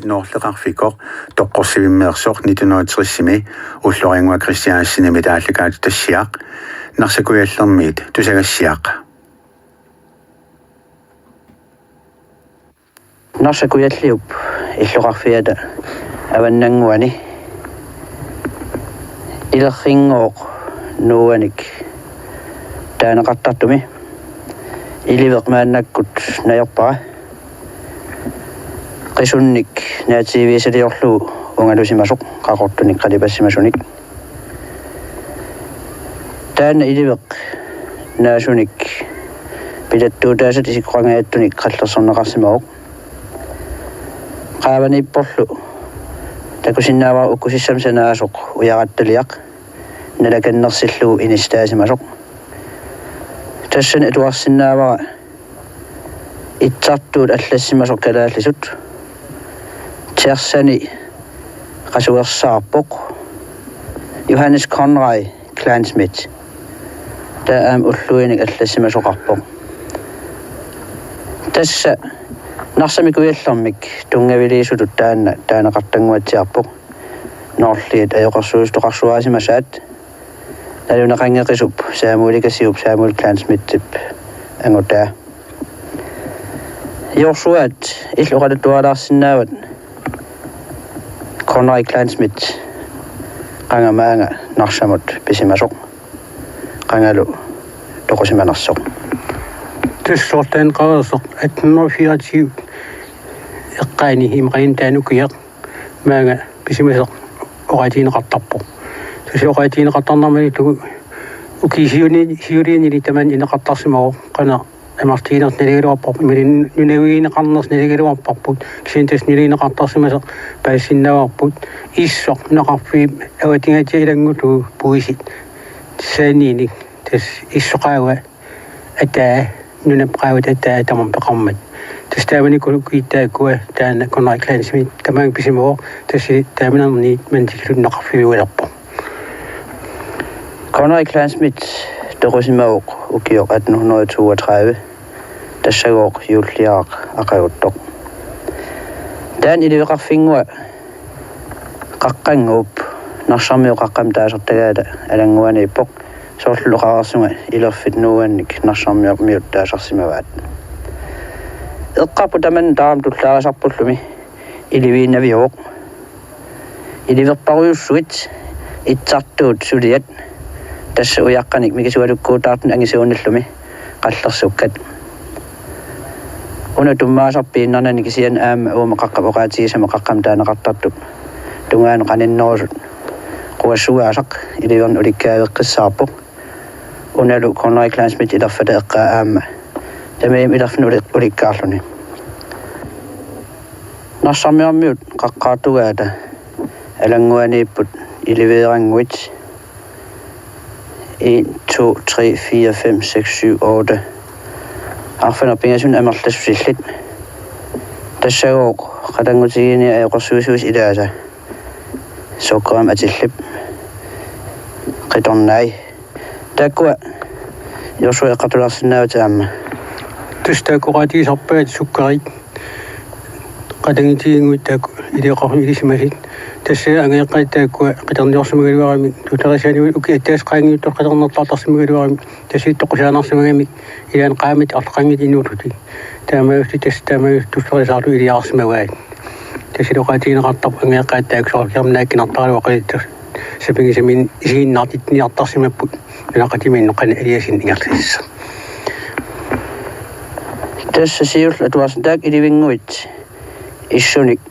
Noorleqarfikor toqqorsiviimmeersoq 1960 ulloringua Christianssini taallakaat tassiaq narsakuyallermiit tusagassiaq narsakuyalliup illoqarfiata avannanguani ilerrinngooq nuuanik taanaqartartumi iliveqmaannakkut najorpara qisunnik naativiisaliorlu ungalusimasoq qaqortunik qalipassimassunik taana iliveq naasunik pilattuutaasat isikqangaattunik qallersorneqarsimaoq qaavanipporlu takusinnaava ukkusissamsanaasoq uyaqattaliaq nalakannersillu inistaasimasoq tassan atuarsinnaavara itsartuut allassimasoq kalaallisut tersani qasuersaarpoq Johannes Conrad Kleinsmith taam ulluinik allassimasoqarpoq tassa narsamikujallermik tungaviliisutut taanaqartanguatsiarpoq noorliit ajoqarsuustoqarsuaasimasaat nalunaqangeqisup saamuulikasiup Samuel Kleinsmith angutaa jorsuat illuqaluttualaarsinnaavat Conrad Kleinsmith qangamaanga narsamut pisimasoq qangalu toqusimanarsoq tussortaan qaversoq atnnerfiatiu eqqaani himqaintaanukiaq maanga pisimasoq oqatiineqartarpoq tusioqatiineqartarnarmani tugu ukisiuni taman ineqartarsimaoq qana Martinus neligeruappo mirin nunewiineqarners neligeruapparput kisintas niliineqartarsimaseq paissinnavarput issoq naqarfiim avatingatia ilangutu puisit saaniinik tas issoqaawa ataa nunapqaawat ataa tamam peqarmat tas taamani kuittaakua taana Conrad Kleinsmith kamaang pisimaoq tasi taaminarni mantillunnaqarfiualerpo Conrad Kleinsmith toqusimaoq ukioq 1832 tassagooq yuulliaaq aqaguttoq taan iliveqarfingua qaqqanguup narsarmiu qaqqam taasartagaala alanguaniippoq soorluqararsunga ilerfit nuuannik narsarmiu miut taasarsimavaat eqqarpu taman taam tullaarasarpullumi iliviinnaviuq iliverparuussuit itsartuut suliat tassa uyaqqanik mikisualukkuutaartun angisuunillumi qallersukkat una tummaasarpiinnarnani kisian aama uuma qaqqapoqaatigisama qaqqam taanaqartartup tungaan qaninnerusut quassugaasaq ilivern ulikkaaveqqissaarpoq unalu Conrad Kleinsmith ilerfata eqqaa aama tamiim ilerfnu ulikkaarluni narsarmiarmiut qaqqaartugaata alanguaniipput iliveeranguit 1, 2, 3, 4, 5, 6, 7, 8 arfanarpingasun amerlassusillit tassagooq qatangutigini ajoqorsuusuus ilaasa sokkram atillip qitornaai taakkua jorsua eqqartularsinnaavataamma tustaakoqatiisarpaat sukkarit qatangitiinguit taakku iliqarmi ilisimasit tassa angeeqqaittaakkua qitorniorsumagiluarami tutarisiani ukiattaas qaangiuttor qitornertartarsumagiluarami tassiittoqusianarsumagamik ilaan qaamit artaqangit inuututi taamajusti tass taamajustustorisaarlu iliaarsimavaat tassiloqatiineqartarp angeeqqaittaaksorkiarnaakkinartaraluaqalittar sapingisamin isiinnaartitniartarsimapput nunaqatiminneqana aliasin ingerlissa tassa siull atuarsintaak ilivinguit issunik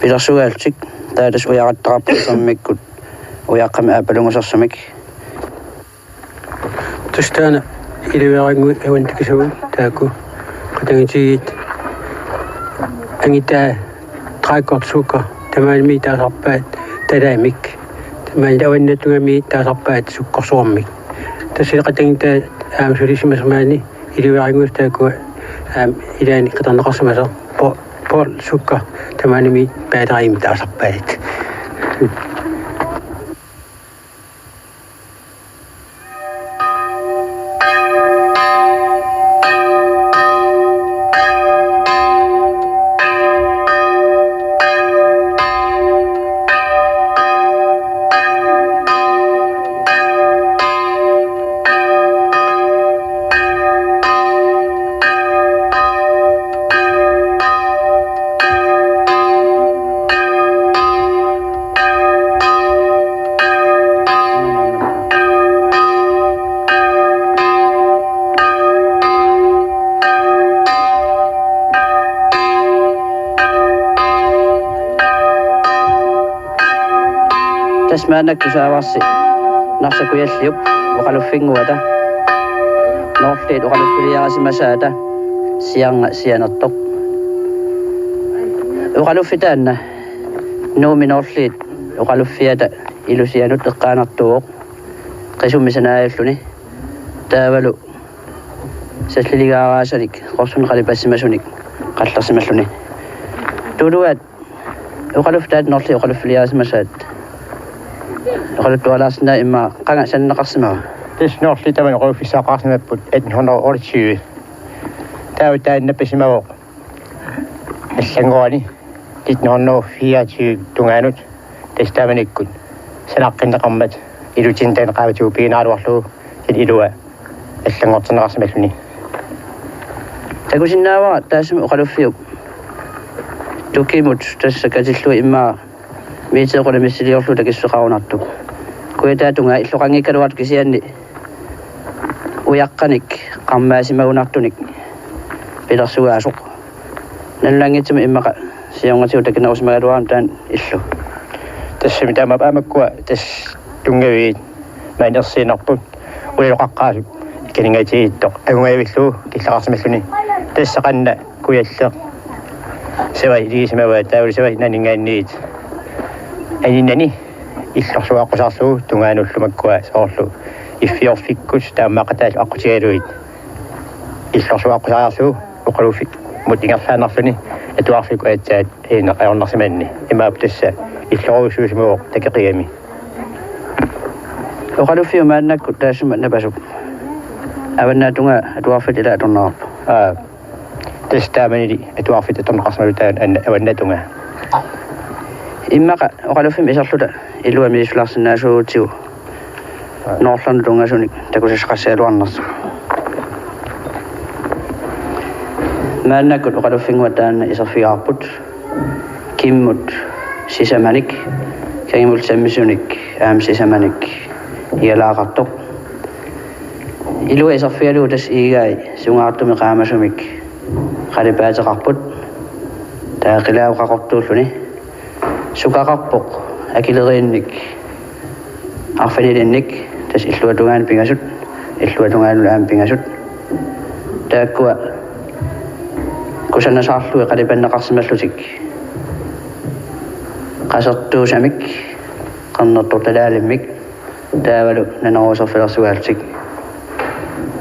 pilersugaaltik taatas uyaqattaqarparsermikkut uyaqqami aapalungusarsamik tustaana iliverangu avantikisugu taakku qatangitigit angitaa traakkortsukka tamaanimi taasarpaat talaamik tamaani avannatungami taasarpaat sukkorsuarmik tassi qatangitaa aamsulissimasmaani iliveranguus taakku ilaani qitorneqarsimasa Paul sukka tamanimi päätaiim taasarpaat تسمعنا كساواسي نفس كويس يب وقالوا فين ودا نورتي وقالوا في رياض مساعدة سيان الطق وقالوا في دانا نومي نورتي وقالوا في هذا إلو سيانو تقان الطوق قسم مسنا يفلوني تابلو سلسلة عاشرك قصون قلب سمسونك قتل سمسوني تودوات وقالوا في دانا نورتي وقالوا في رياض مساعدة وقالوا توالاسنا إما قانا سنة قسمها تسنور لي تمن قول في ساقاس نبود إدن هنا أورتشي تاوتا نبسي ماوق السنغاني تدن هنا فيها تي دونانوت تستامن يكون سنقين قمت إلو جنتين قابتو بينار وحلو الإلوة السنغان تنغاس مكني تقول سنة تاسم وقالوا فيهم توكيموت تسكتلو إما ميتا قول مسيلي وحلو تكسو قاوناتو كويتا تونغا إسلوغاني كروات كسياني ويقانيك قماسي موناتونيك بيدرسوا عشق نلانجي تم إما سيونغا تيوتاك ناوس مغادوان تان إسلو تسمي تاما بامكوا تس تونغي ما نصي نقبون ويلقى قاسم كنينغا تيتوق أيوما يبثلو كيسلاغاس مثلني تسقنا كويسا سواء ديس مواتا وسواء نانينغا نيت أيناني إسلوغسوا قصاصو تونغانو سلمكوا سوصلو إفيو فيكوش تاما قتال أقتيرويد إسلوغسوا قصاصو وقالوا في مدينة فانصني أتواق فيكو أتاد هنا قيرون نصمني إما بتسا إسلوغو شوش موق تكقيامي وقالوا فيه ما أنك تاسم نبسو أبنا تونغا أتواق في تلا تناب تستامني دي أتواق في تنقص ملتان أن أبنا تونغا إما وقالوا فيه ميسالو دا إلو أمي إسلاغس الناسو تيو نورلان تونغا سونيك تكوش إسقاسير وانص ما أنك وقالوا فيه وطان إسافي عبود كيمود سيسامانيك كيمول سمسونيك أم سيسامانيك يلا غطوك إلو إسافي ألو تس إيغاي سونغارتو مقامة سوميك خاربات غابود تاقلا وغاقبتو لوني سوكا غابوك أكيل غينيك أغفني لنك تس إسلوة دونغان بيغاسود إسلوة دونغان لأم بيغاسود تاكوا كوشانا شعرلو قريبا نقص مسلوتك قصدتو سامك قنطو تلالمك تاولو ننوصف في رسوالتك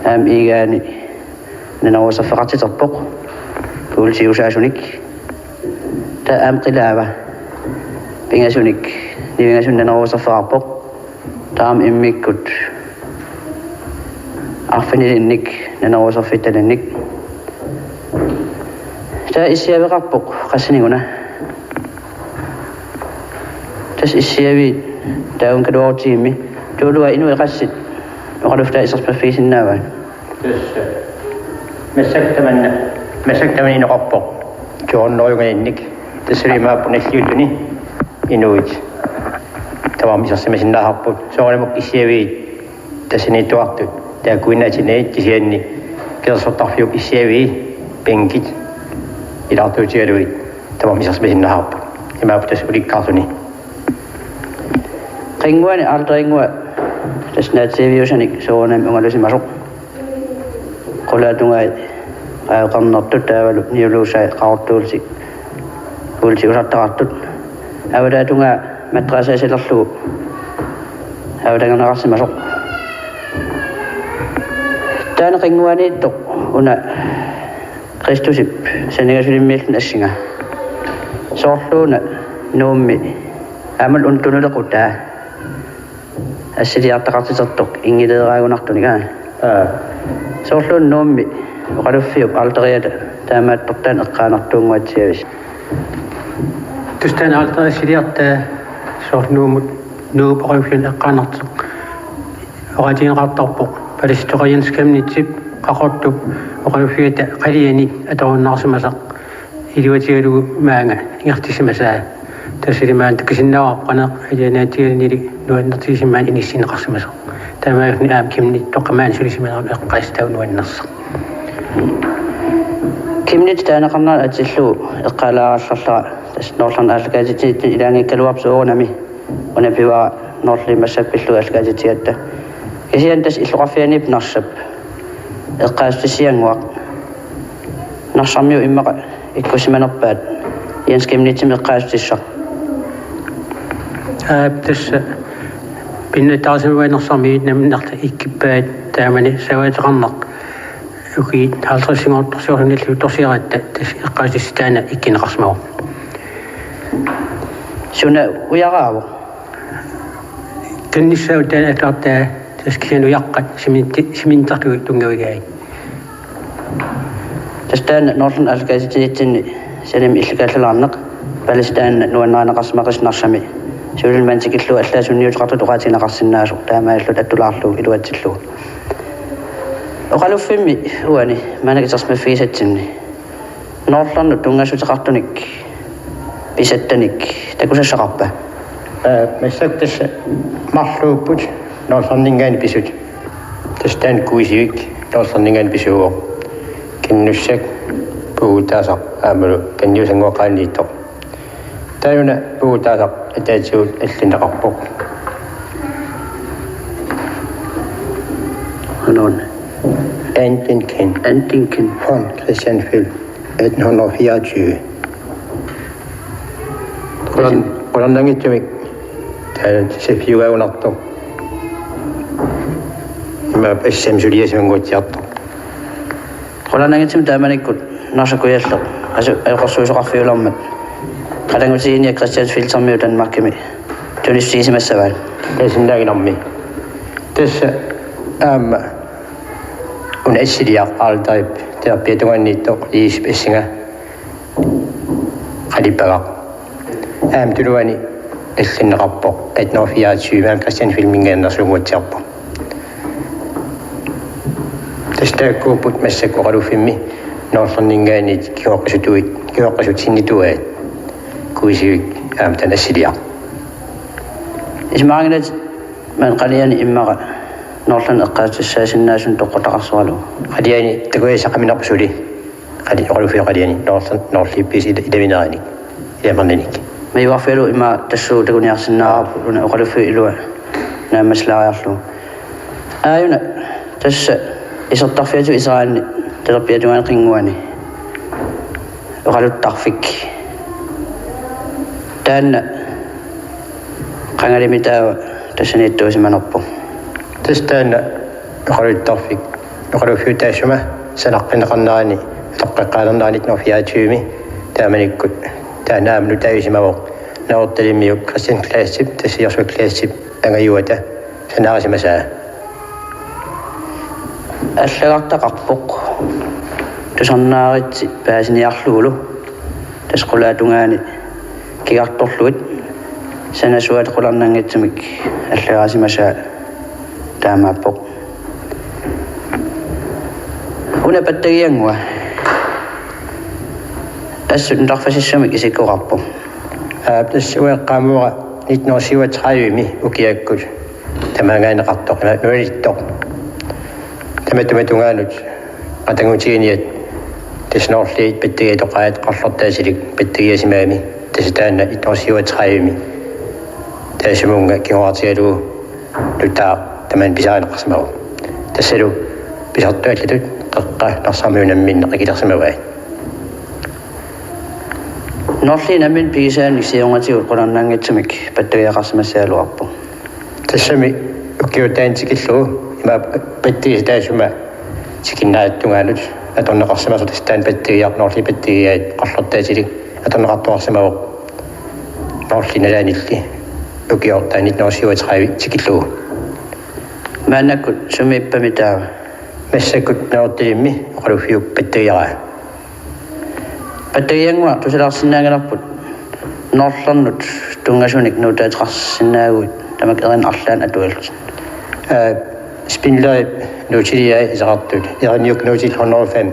أم إيغاني ننوصف فقط تطبق كولتي وشاشونك تا أم قلابة بيغاسونك بيغاسون ننوصف فقط تا أم إميك كت أغفني لنك ننوصف في تلنك تا إسيابي قبق قسني هنا تس إسيابي تاون كدوار تيمي تولوا إنو يقصد وقالوا فتا إساس بفيس الناوان مسكت من إنو قبق جون نويو إنك تسري ما بنسيوتني إنويت تمام إساس مسنا قبق سوالي مك إسيابي تسني توقت تاكوينا تني تسيني كذا سطح فيو إسيابي بنكت إلى توجيروي تمام يسمى بهن هاب إما بتسولي كاتوني قينوان أرتاينوا تسنات سيفيوشنك سوانا مغلوسي مشروع قولا دونغاي قمنا تتاولو نيولوساي قاوتولسي قولسي وشاتاقاتوت أودا دونغا مدرسة سيلالو أودا غنغاسي مشروع تانا قينواني توق هنا Kristusip senegasulim milten asinga sorluna nomi amal untunula quta asidi attaqartisartoq ingileragunartuniga sorlun nomi oqaluffiup alteriata taamaattortaan eqqaanartuunguatsiavis tustaan alteriasiliarta sornuumut nuup oqaluffiun eqqaanarteq oqatiinqartarpoq palistoqayanskam قاقطب وقالوا فيه قلياني أتوا الناس مسق إذا وتيروا معنا يختيس مساء تسير ما أنت كسرنا وقنا إذا نتير نري نتيجة ما إنسين قص مسق تما يفني أم كمني تقمان سلسلة من القاس تون والنص كمني تانا قمنا أتسلو قال صلاة تسنورلان أركاجتي إلى أن يكلوا بسوون مي ونبيوا نورلي مسابلو الكاجتياتا كيسيان تس إلغافياني بنصب القاس تسيان واق نصاميو إما إكوسمان أباد ينسكي منيتم القاس تسا تس بين تاسم وين نصامي نم نخت إكباد تامني سوى تغنق وكي هل تصيغون تصيغون نتلو تصيغات تس القاس تستانا إكين قسمه شونا ويغاو كنيسة وتانا أتعطى تسكينو يقع سمين تقوي تنقوي جاي تستان نورلن الكاجتيتن سلم إلغات العنق بلستان نوانا نقسم قش نصامي سؤال المنزل لو أثلاث نيوز قطع دقاتي نقص الناس تاما يسلو تدلعلو إلو تسلو وقالوا فيمي هواني ما نقص اسمه في ستني نورلن ندونغا شو تقطنك بستنك تكوش شغبة مسكتش محلوبوج نورلن نينغان بيسوج تستان كويسيك نورلن نينغان بيسوج كنوشك بوتاسا أمرو كنيوسن وقانيتو تايونا بوتاسا تاجود التنقبو هنون أنتنكن فون كريستيان فيل هنو فياتشو قران نانجيتشميك تايونا سيفيوغا ونقطو ما بسيم جوليس من قوتياتو قران نانجيتشم داماني كود ناشكو يسلو أيقصو يسقفيو لأمد kadang usinya Christian Field sambil dan makimi tulis di semester لازم نلاقي نمي تس ونأسيليا على طيب تابي تواني تقليش بسنة قريبا تلواني السن غبو اتنا فيها شو ما كريستيان فيلم من نصر وتشابو تستاكو بوت مسكو قالوا فيمي نوصل نيجاني كيوقشو توي كيوقشو تسيني توي كويسي تنسيليا إجماعنا من قليان إما نورلن أقاس الساس الناس تقطع أصوالو قلياني تقوي ساق من أقصولي قد يقولوا في قلياني نورلي بيسي دميناني يمنينيك ما يوافقوا إما تسو تقول يحسنا وقالوا في إلوه نعم مسلا يحلو آيونا تس إسطفيتو إسرائيل تربيتو عن قنواني وقالوا التغفيك dan kangari mita tasanito si manoppo تستان يقولوا التوفيق يقولوا في تاشمة سنقن قناني تبقى قناني تنوفيها تشومي تامني كل تانا من تايش موق نوط تلميو كريستيان كلاسيب تسير شو كلاسيب أنا يوتا سنعرف مساء الشرق تقبق تسنارت بازني يخلولو تسقلا دوناني كي أطلعت سنة سواد قلنا نجتمك الشرق مساء تاما بق هنا بتريان وا أسد نرفس السمك يسكو ربو بتسوي قاموا نتناسي وتخايمي وكياكل تمانين قطق نوريتق تمتمتونانوت قطنوتينيت تسنورلي بتري تقاعد قصة تاسرق بتري سمامي تستانا نتناسي وتخايمي تاسمونغا كيواتيرو لتا تمن بيزان قسمه تسلو بيشطو تلتو قطة نصاميونا من نقيد قسمه نورلي نمن بيزان يسيونغتي وقلنا نجتمك بتري قسم سالو أبو تسمي وكيوتين تكيلو ما بتري تاسما تكينا تونغانوت أتون قسمه تستان بتري نورلي بتري قصة تاسرق أتون قطة قسمه نورلي نلاني لي وكيوتين نتناسي وتخايمي تكيلو ما ناكل سمي بمتاع مسكت نوتيمي قالوا فيه بتريا بتريان وا تسلا سناغ رابط نورلن تونغاشونيك نوتا تخسناغ تمكن أصلاً أدول سبين لا نوتيريا زغطت يعني يك نوتي هنور فم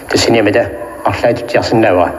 تسنيا مده أصلاً تجسناغ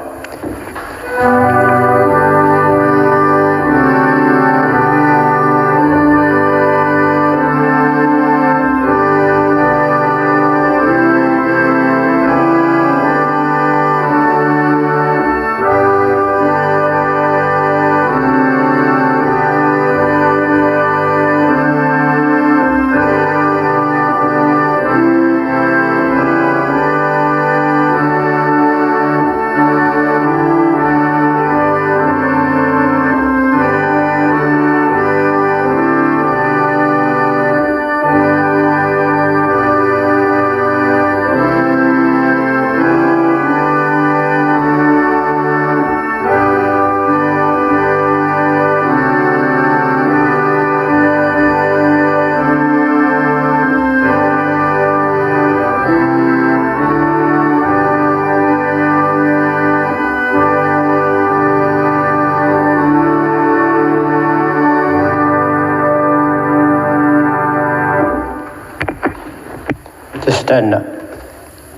تستنى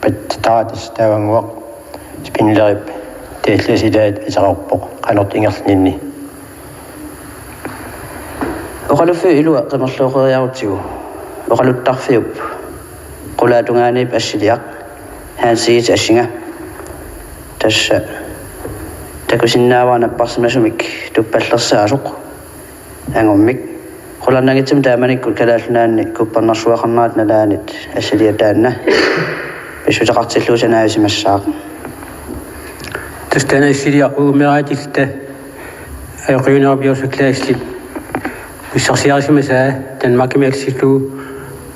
بتتعاتس تاوانغوق سبين لغب تيتلسيداد إتغربق قانوط إنغرسنيني وقالوا في إلوة قمصلوغ ياوتيو وقالوا التغفيب قولا دونغاني بأشيدياق هانسيت أشينغا تش تكوسينا وانا باسمشمك تباللسارق أنغمك قولا نغيتم دامنك كلالنا كوبا نشوا خنات ندانت أشيديا دانا بشو تقاتلو جنايز مساق تستنى السيدياق ومراتي سته أيقينا بيوسك لا يسلم الشخصيات مساء تنماك ميكسيتو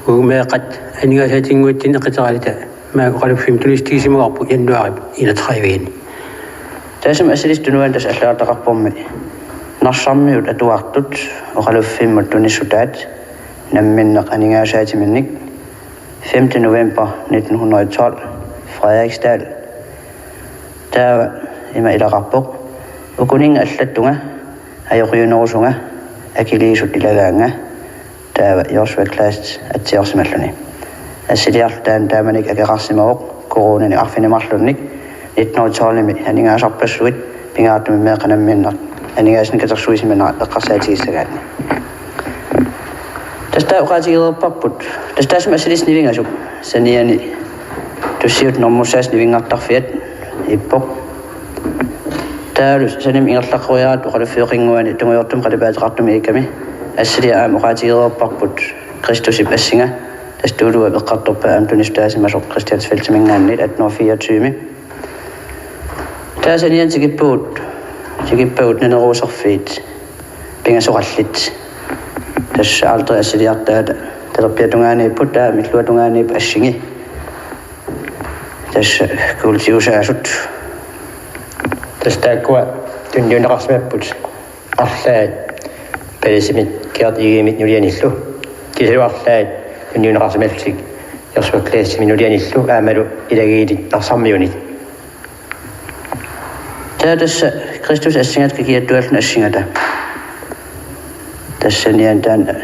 وما قد أني أتاتين وتين قطعة ما قالوا في متلستيس مغابو يندوعب إلى تخيوين تاسم أسريس دنوان تس أسلار تقبومي نشامي ودوارتوت وقالوا في مدوني سودات نمينك أني أشاتي منك 5. november 1912 Frederiksdal der ima ila rapport ukuning allattunga ayuqyunorusunga akiliisut ilagaanga taava yorsvakklaast atsiorsimalluni assiliarlutaan taamanik akeqarsimaroq koronani arfinimarlunnik 1912 aningaasarpassuit pingaatumi meeqanammiinneq aningaasni katersuisimana eqqarsaatigisagaatni تستاء قاتي ربابود تستاء سمع سليس نبينا شوف سنياني تسيوت نموساس نبينا التخفيات يبقى تالو سنم إن التقويات وقال في قنواني تمويرتم قد بعد قطم إيكامي السريع قاتي ربابود كريستوس بأسينا تستودوا بقطب أمتون استاس ما شوف كريستيانس فيلت من غاني الأتنوفية تسومي تاسنيان تجيب بود ننغو صفيت بينا سوغلت تش عالطة أسريات تربية دونغاني بودا مثلوا دونغاني بأشيني تش كل شيء وشاشت تستاكوا تندون رسمة بود أرسال بلسمت كياطي من نوليان السلو كيسلو أرسال تندون رسمة فسيك يصبح كلاس من نوليان السلو أعملوا إلى غير نصميوني تادس كريستوس أسينات كي يدوالنا أسينات تسنيان دان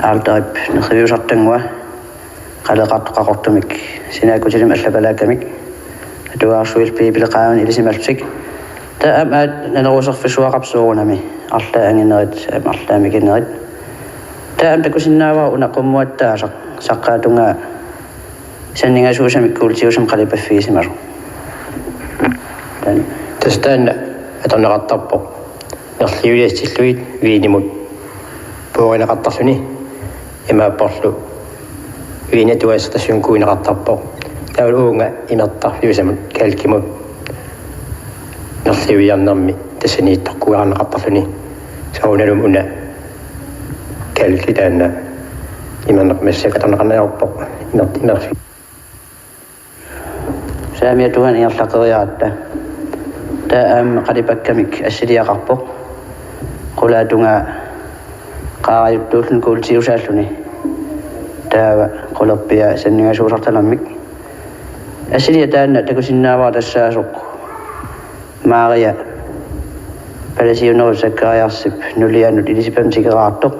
عالطايب نخبيو شرطنوا قال قاقرتمك سيناكو جرم أسلبلاكمك دوار شويل بي بالقاون إلي سمالتك تا أم ننغوصق في شواق بسوغنامي أرلا أني نغد أم أرلا ميكي نغد تا أم تكوس الناوا ونقوم موتا سقاتنا سنينغا شوشا مكولتي وشم قليبا في سمارو تستنى أتنا قد طبق نصليو يستسلويد وينمود بوغينا قد تصني إما بصلو وينا تواسطسيون كوين قد طبق تاول أوغا إما الطف يوسمون كالكيمود نصليو ينمي تسني تقوى عن قد تصني سوونا لمؤنا كالكتانا إما نقمسي كتنا قنا يوبق نصلي سامية توان يطلق ضياته تا أم قريبا كمك أسريا قبو قولا دونغا قايب دولن كولتي وشاشلوني تا قولا بيا سنيا شورة تلمك أسريا تانا تكوسينا واد الساسوق ماريا بلسيو نوزكا ياسب نوليا نولي سبمسي قراتو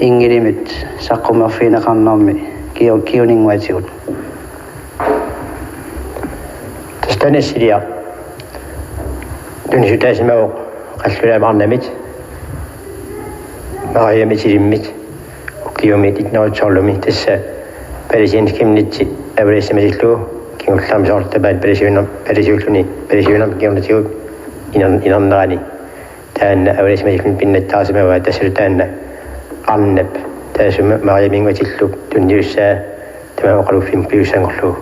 إنجريمت ساقو مفينا قنامي كيو نينغواتيون تستنى السريا دون شتاس ما قلت برنامج ما هي مترمت وكيوميت نوت شغلومي تسا بريزين كم نتي أبريس مجلو كيوم كلام شغل تبعد بريزيوني كيوم نتيو إن نغني تان أبريس مجلو بين التاسم وتسر تان عنب تاسم ما هي من مجلو دون يوسا تمام قالوا في مبيوسا نقولوا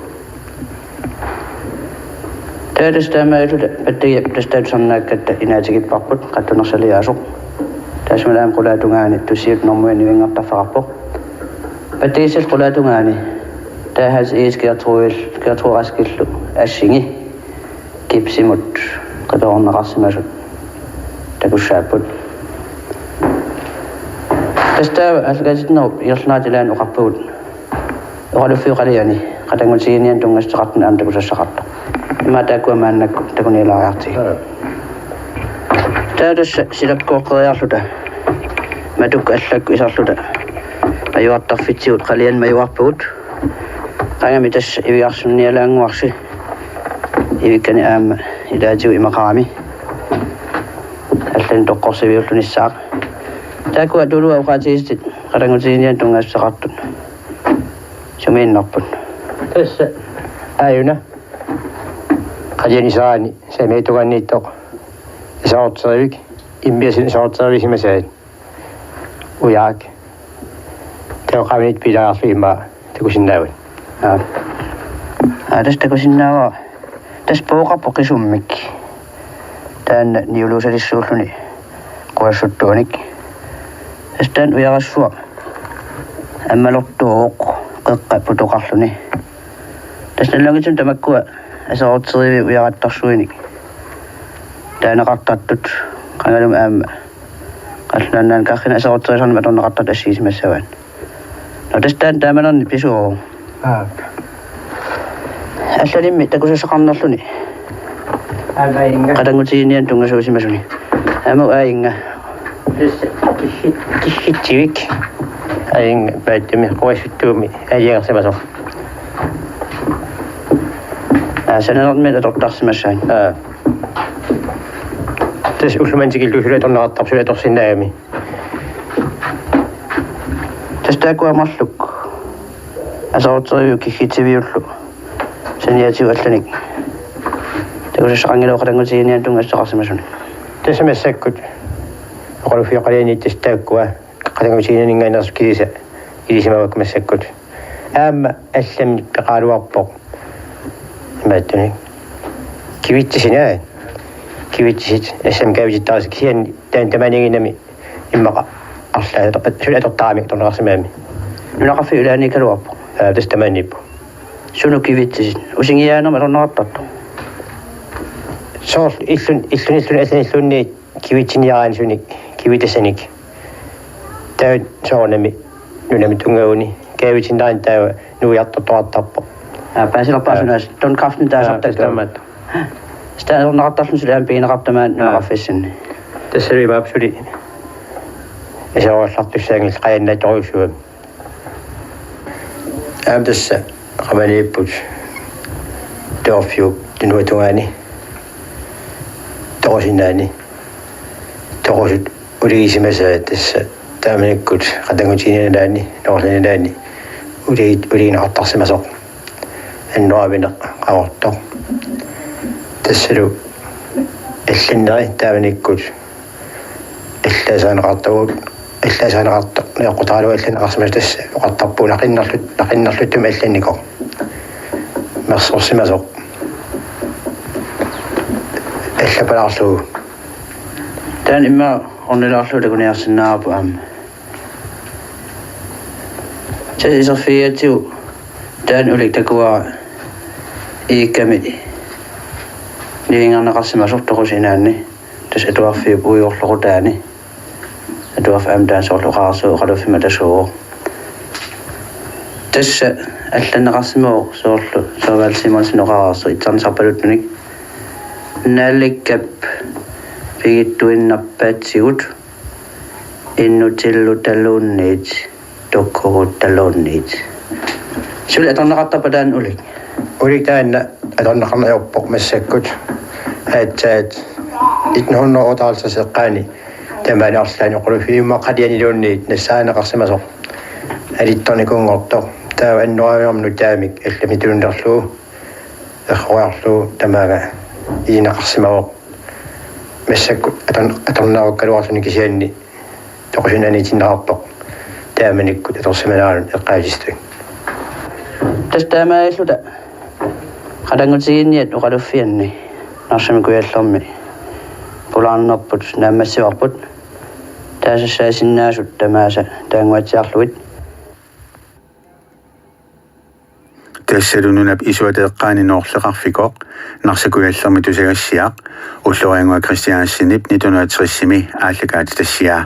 تستمع بدي تستمع كده إناتي بقول كده نصلي عشق تسمع لهم قلات غاني تسير نومين وين أتفرقوا بدي يصير قلات غاني تهز إيش كاتروي أسكيلو أشيني كيبسي مود كده عنا قاسم أجد تقول شابود تستمع أسكتنا يصنع جلان وقبول وقالوا في قلياني قد نقول سيني أنتم استقطنا أم تقول استقطنا ما تكون منك تكون إلى عطي تدرس سيرك قوقيا سودا ما تك أسلك إسا سودا ما يوطف في تيود قليل ما يوقفود qangami tas iviarsunnialaanguarsi ivikkani aamma ilaatiu imaqaami allan toqqorsiviullunissaaq taakua tulua uqaatiistit qalangutiinian tungassaqartut sumiinnerput tässä ayuna qajani saani sameetuganniittoq isaortserivik immiasin isaortserivisimasaat uyaak tauqaminit pilaarliimaa takusinnaavut tästä takusinnaavaa täs pooqarpo qisummik taanna niuluusalissuulluni quassuttuunik tästään uyarassua ammalortuuq qeqqapputoqarluni tästä langitun tamakkua asaortserivi uyarattarsuinik taanaqartattut qangalum aamma qallanaan kakhina asaortserisornama tornaqartat assiisimassavaan no tästään taamanarni pisuo allanimmi takusasaqarnerluni qalangutiinian tungasuusimasuni amu aayinga kishitsivik aayinga paattumi quassuttuumi aaliangersimasoq sananarmi atortarsimassaan tas ullumantikilluusula tornaqartarpsula torsinnaami tastakuamarluk asaortseriviu kishitsiviyullu saniatiu allanik takusasaqangilu qalangutiinian tungassaqarsimasuni tässä massakkut oqalufiaqalianiit tastaakkua qalangutiinaningaannerskiisa ilisимавак massakkut aamma allamni peqaaluarpoq imaattuni kivittisinaa kivittisit assam kaavitittaarsi kian taan tamaniginami immaqa arlaa sulatortaami tornersimaami nunaqaffi ulaani kaluarpo tastamannippu sunu kivittisit usingiaanerma tornerartartu soor illun asanillunni kivitsiniaraan sunik kivitasanik taa soornami nunami tungauni kaavitinnaan taa nuiartortorattarpo pääsilerpaasunas ton kraften taasartakku sitä tornerartarlun sulaam piinaqartamaan nunaqaffissinni tässä oli absoli isaorlartussaangil qayannaatorusuam tässä qamaniipput torfiu tinuatuani torsinnaani torusut uliisimasaat tässä taamanikkut qatangutiinanaani noorlananaani uliinaqartarsimasoq annuavina qaortoq tassalu алланнери тааваниккут аллаасаанеқарто неққутаалуа алланеқарсимас тасса оқартарпуна нақиннерлуттум алланникоқ мерсорсимасоқ аллапалаарлугу таан имма орнилаарлута куниарсинаарпу аама тасисерфиатиу таан улик такуа иикками niingarneqarsimasortoqusinaanni tas atuarfiup uiorlorutaani atuarf amtaan soorluqaarsu qalufima tasuu tassa allanneqarsimoo soorlu soorvalsimolsinoqaarsu itsarnisarpaluttunik naallikkap pigittuinnarpaatsigut innutillutalluunniit tokkoruttalluunniit sula atorneqartarpataan ulik taanna atorneqarnayorpoq massakkut aatsaat 1900 seqqaani tamaanarlaani oqulufiimma qalianiluunniit nassaaneqarsimasoq alittornikungortoq taa annuaviornu taamik allamituunnerluu erruarluu tamaaga iinaqarsimaoq massakku atornaavakkaluarluni kisianni toqusinaniitinnaarpoq taamanikkut atorsimanaalun eqqaajistui tastaamailluta qalangutiinniat uqaluffianni narsami kuyallermi pulaannerput naammassivarput taasassaasinnaassut tamaasa taanguatsiarluit tassalununap isuateeqqaaninorleqarfikoq narsakuyallermi tusagassiaq ulluariangua kristianssinip 1960 aallakaati tassiaa